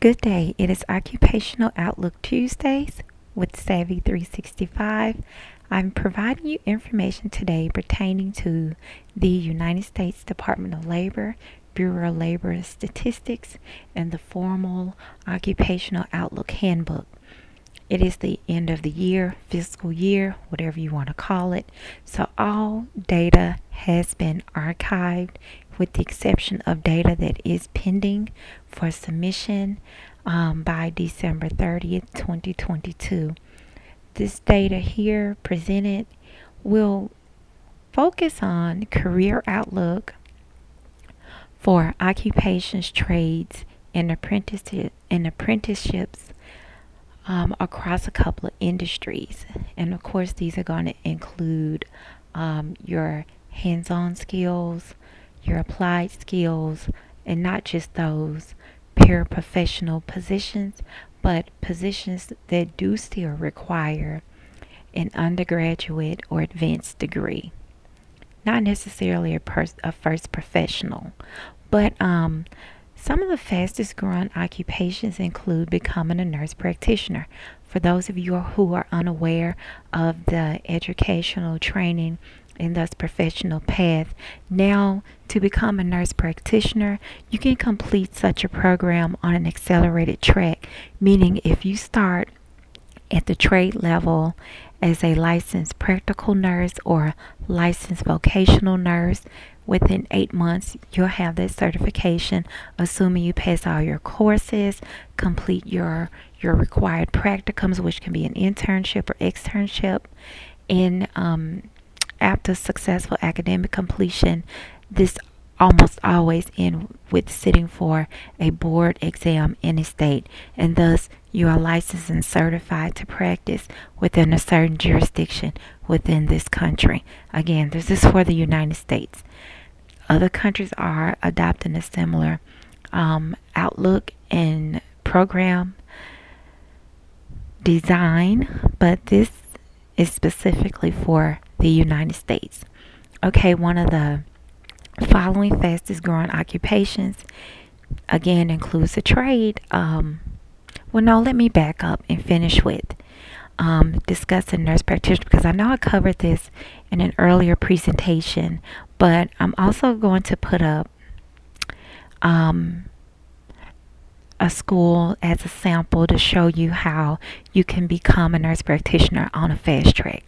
Good day. It is Occupational Outlook Tuesdays with Savvy 365. I'm providing you information today pertaining to the United States Department of Labor, Bureau of Labor Statistics, and the formal Occupational Outlook Handbook. It is the end of the year, fiscal year, whatever you want to call it. So all data has been archived with the exception of data that is pending for submission by December 30th, 2022. This data here presented will focus on career outlook for occupations, trades, and apprenticeships across a couple of industries. And of course, these are going to include your hands-on skills, your applied skills, and not just those paraprofessional positions, but positions that do still require an undergraduate or advanced degree. Not necessarily a first professional, but some of the fastest growing occupations include becoming a nurse practitioner. For those of you who are unaware of the educational training and thus professional path, now to become a nurse practitioner, you can complete such a program on an accelerated track, meaning if you start at the trade level as a licensed practical nurse or licensed vocational nurse, within 8 months you'll have that certification, assuming you pass all your courses, complete your required practicums, which can be an internship or externship, and after successful academic completion, this almost always end with sitting for a board exam in a state, and thus you are licensed and certified to practice within a certain jurisdiction within this country. Again, this is for the United States. Other countries are adopting a similar outlook and program design, but this is specifically for the United States. Okay, one of the following fastest growing occupations again includes a trade. Let me back up and finish with discussing nurse practitioner, because I know I covered this in an earlier presentation, but I'm also going to put up a school as a sample to show you how you can become a nurse practitioner on a fast track.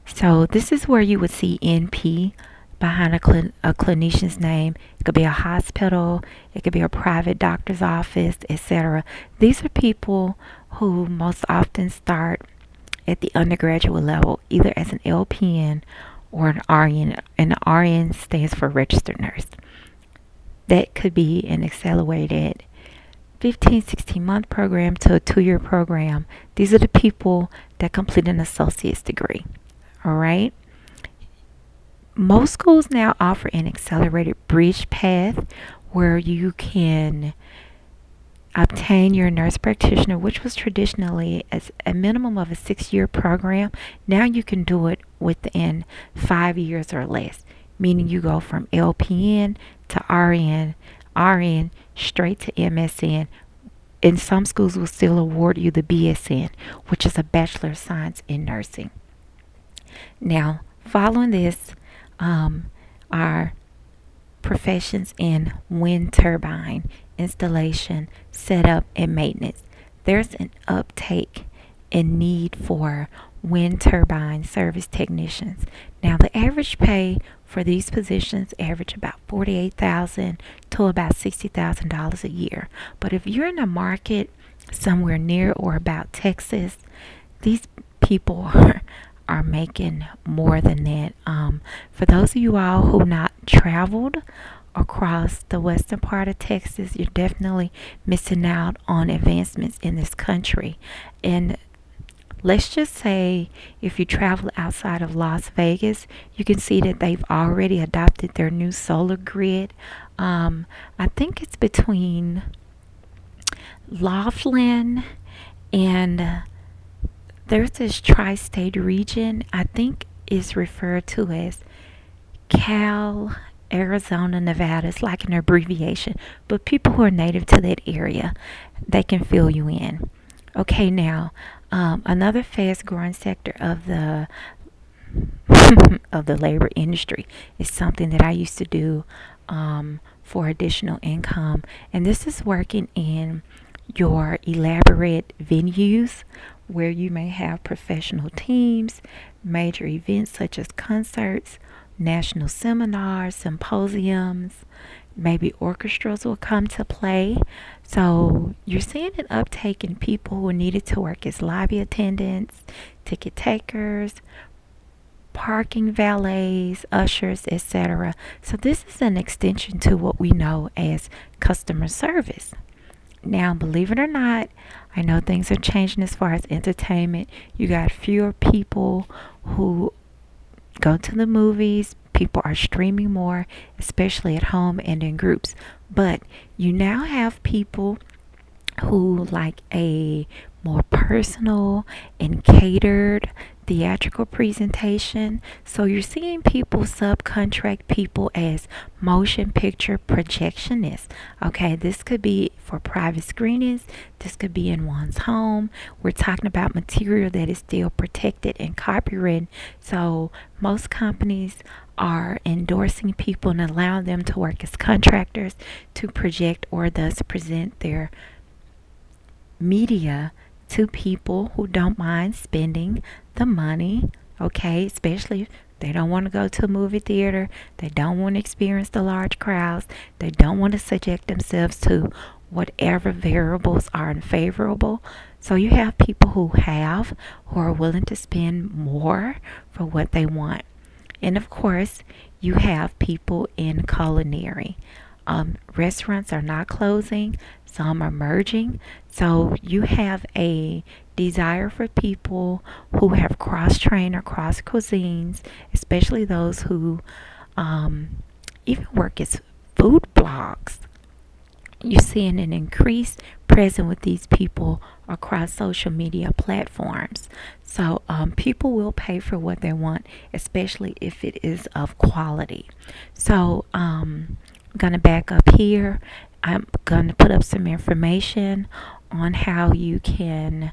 So this is where you would see NP behind a clinician's name. It could be a hospital, it could be a private doctor's office, etc. These are people who most often start at the undergraduate level, either as an LPN or an RN, and the RN stands for registered nurse. That could be an accelerated 15-16 month program to a 2-year program. These are the people that complete an associate's degree. All right. Most schools now offer an accelerated bridge path where you can obtain your nurse practitioner, which was traditionally as a minimum of a 6-year program. Now you can do it within 5 years or less, meaning you go from LPN to RN straight to MSN. And some schools will still award you the BSN, which is a Bachelor of Science in Nursing. Now, following this are professions in wind turbine installation, setup, and maintenance. There's an uptake and need for wind turbine service technicians. Now, the average pay for these positions average about $48,000 to about $60,000 a year. But if you're in a market somewhere near or about Texas, these people are making more than that. For those of you all who not traveled across the western part of Texas, you're definitely missing out on advancements in this country. And let's just say if you travel outside of Las Vegas, you can see that they've already adopted their new solar grid. I think it's between Laughlin and there's this tri-state region, I think is referred to as Cal Arizona, Nevada is like an abbreviation, but people who are native to that area, they can fill you in. Okay, now another fast growing sector of the of the labor industry is something that I used to do for additional income, and this is working in your elaborate venues where you may have professional teams, major events such as concerts, national seminars, symposiums, maybe orchestras will come to play. So you're seeing an uptake in people who needed to work as lobby attendants, ticket takers, parking valets, ushers, etc. So this is an extension to what we know as customer service. Now, believe it or not, I know things are changing as far as entertainment. You got fewer people who go to the movies. People are streaming more, especially at home and in groups. But you now have people who like a more personal and catered theatrical presentation. So you're seeing people subcontract people as motion picture projectionists. Okay, this could be for private screenings, this could be in one's home. We're talking about material that is still protected and copyrighted. So most companies are endorsing people and allowing them to work as contractors to project or thus present their media to people who don't mind spending the money, okay, especially if they don't want to go to a movie theater, they don't want to experience the large crowds, they don't want to subject themselves to whatever variables are unfavorable. So you have people who are willing to spend more for what they want. And of course, you have people in culinary. Restaurants are not closing, some are merging. So you have a desire for people who have cross trained or cross cuisines, especially those who even work as food blogs. You're seeing an increase present with these people across social media platforms. So people will pay for what they want, especially if it is of quality. So I'm going to back up here. I'm going to put up some information on how you can,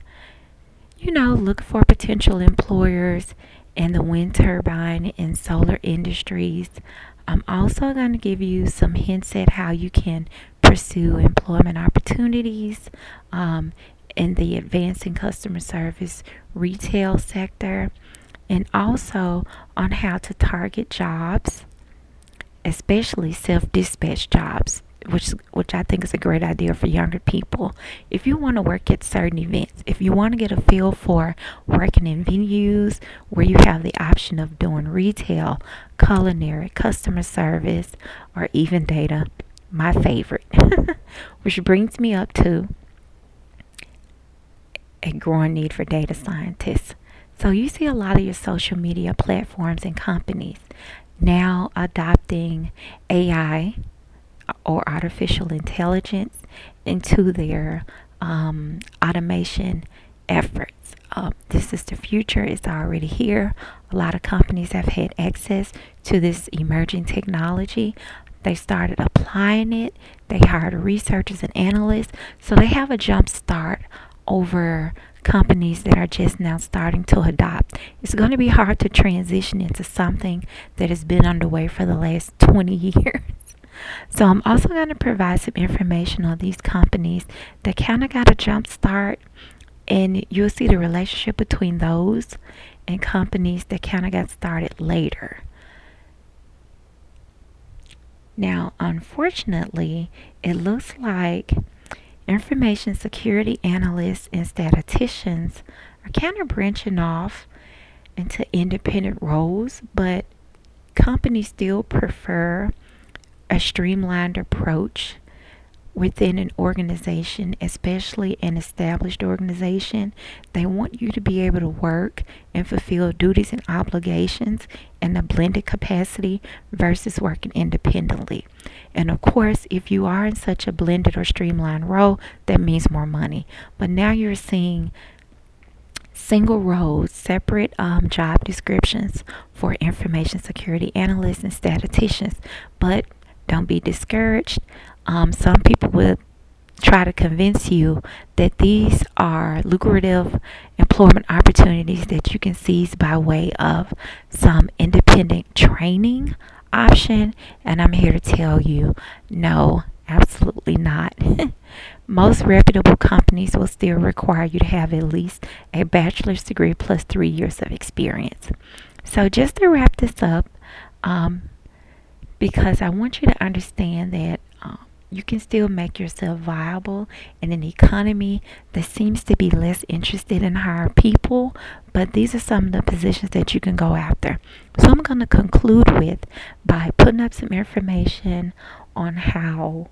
look for potential employers in the wind turbine and solar industries. I'm also going to give you some hints at how you can pursue employment opportunities in the advancing customer service retail sector, and also on how to target jobs, especially self-dispatch jobs, which I think is a great idea for younger people. If you want to work at certain events, if you want to get a feel for working in venues where you have the option of doing retail, culinary, customer service, or even data, my favorite, which brings me up to a growing need for data scientists. So you see a lot of your social media platforms and companies now adopting AI or artificial intelligence into their automation efforts. This is the future. It's already here. A lot of companies have had access to this emerging technology. They started applying it. They hired researchers and analysts. So they have a jump start over companies that are just now starting to adopt. It's going to be hard to transition into something that has been underway for the last 20 years. So I'm also going to provide some information on these companies that kind of got a jump start, and you'll see the relationship between those and companies that kind of got started later. Now, unfortunately, it looks like information security analysts and statisticians are kind of branching off into independent roles, but companies still prefer a streamlined approach within an organization, especially an established organization. They want you to be able to work and fulfill duties and obligations in a blended capacity versus working independently. And of course, if you are in such a blended or streamlined role, that means more money. But now you're seeing single roles, separate job descriptions for information security analysts and statisticians. But don't be discouraged. Some people will try to convince you that these are lucrative employment opportunities that you can seize by way of some independent training option. And I'm here to tell you, no, absolutely not. Most reputable companies will still require you to have at least a bachelor's degree plus 3 years of experience. So, just to wrap this up, um, because I want you to understand that you can still make yourself viable in an economy that seems to be less interested in hiring people, but these are some of the positions that you can go after. So I'm going to conclude with by putting up some information on how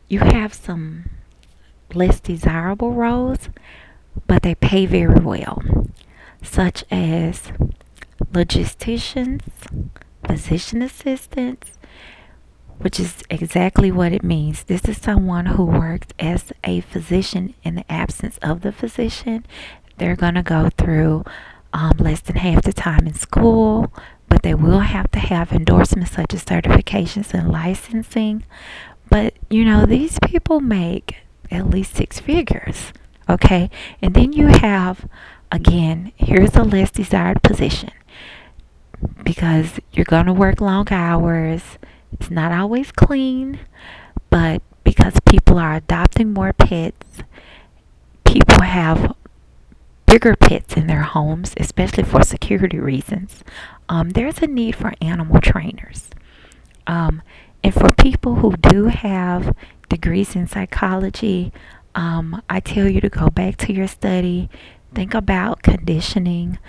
you have some less desirable roles, but they pay very well, such as logisticians, physician assistants, which is exactly what it means. This is someone who works as a physician in the absence of the physician. They're going to go through less than half the time in school, but they will have to have endorsements such as certifications and licensing. But these people make at least 6 figures. Okay, and then you have, again, here's a less desired position because you're going to work long hours. It's not always clean, but because people are adopting more pets, people have bigger pets in their homes, especially for security reasons. There's a need for animal trainers. And for people who do have degrees in psychology, I tell you to go back to your study, think about conditioning,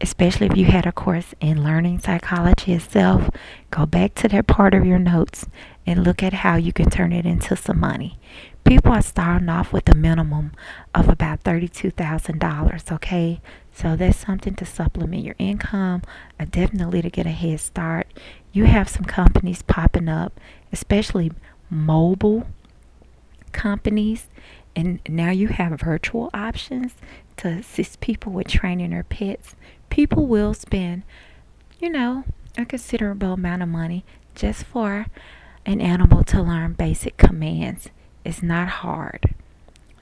especially if you had a course in learning psychology itself. Go back to that part of your notes and look at how you can turn it into some money. People are starting off with a minimum of about $32,000, okay? So that's something to supplement your income, definitely to get a head start. You have some companies popping up, especially mobile companies, and now you have virtual options to assist people with training their pets. People will spend, a considerable amount of money just for an animal to learn basic commands. It's not hard.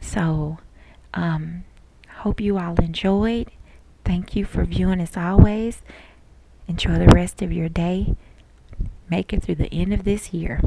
So, hope you all enjoyed. Thank you for viewing as always. Enjoy the rest of your day. Make it through the end of this year.